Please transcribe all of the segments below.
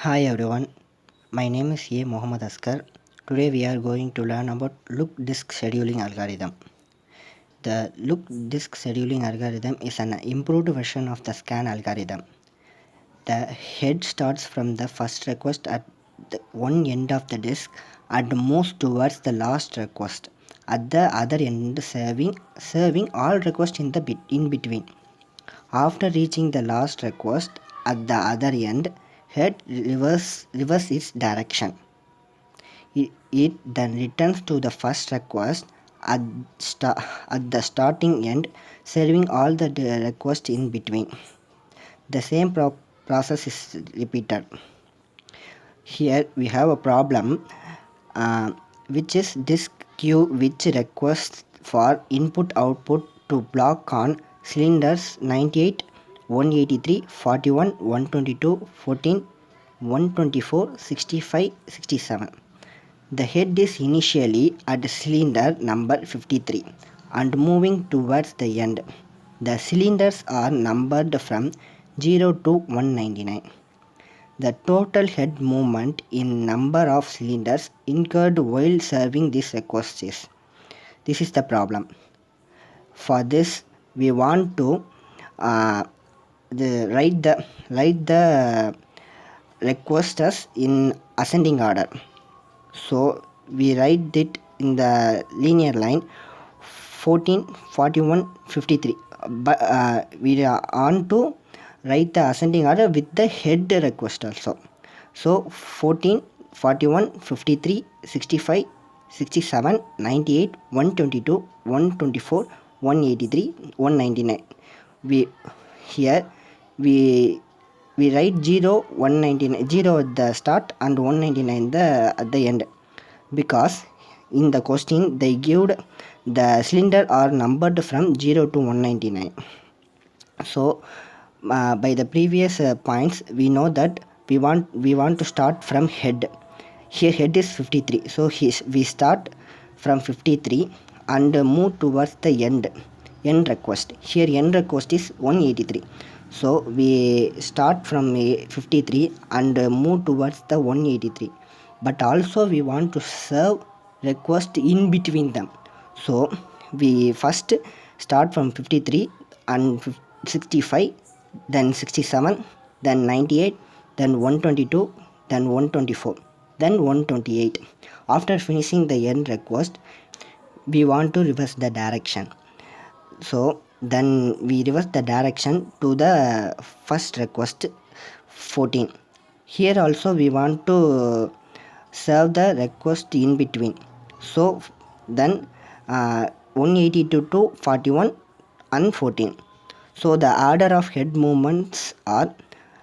Hi everyone, my name is A. Mohammad Askar. Today we are going to learn about loop disk scheduling algorithm. The loop disk scheduling algorithm is an improved version of the scan algorithm. The head starts from the first request at the one end of the disk and moves towards the last request at the other end, serving all requests in between. After reaching the last request at the other end, head reverse its direction. It then returns to the first request at, at the starting end, serving all the requests in between. The same process is repeated. Here we have a problem, uh, which is disk queue, which requests for input output to block on cylinders 98, 183, 41, 122, 14, 124, 65, 67. The head is initially at cylinder number 53 and moving towards the end. The cylinders are numbered from 0 to 199. The total head movement in number of cylinders incurred while serving this request is. This is the problem. For this, we want to write the requests in ascending order. So we write it in the linear line 14, 41, 53. But we are on to write the ascending order with the head request also. So 14, 41, 53, 65, 67, 98, 122, 124, 183, 199. We here we we write 0, 199, 0 at the start and 199 at the end, because in the question they give the cylinder are numbered from 0 to 199. So by the previous points we know that we want to start from head. Here head is 53, so we start from 53 and move towards the end request. Here end request is 183, so we start from 53 and move towards the 183, but also we want to serve request in between them. So we first start from 53 and 65, then 67, then 98, then 122, then 124, then 128. After finishing the end request, we want to reverse the direction. So then we reverse the direction to the first request 14. Here also we want to serve the request in between. So then 182 to 41 and 14. So the order of head movements are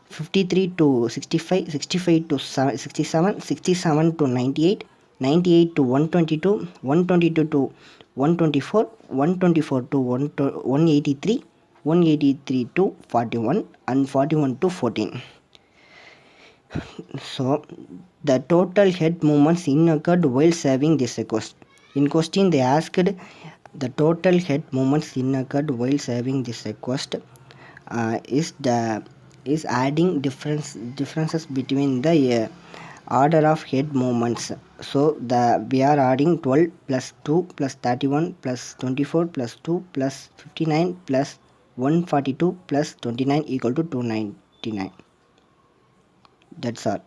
53 to 65, 65 to 67, 67 to 98, 98 to 122, 122 to 124, 124 to 183, 183 to 41 and 41 to 14. So the total head movements occurred while serving this request. In question they asked the total head movements occurred while serving this request is adding differences between the order of head movements. So we are adding 12 plus 2 plus 31 plus 24 plus 2 plus 59 plus 142 plus 29 equal to 299. That's all.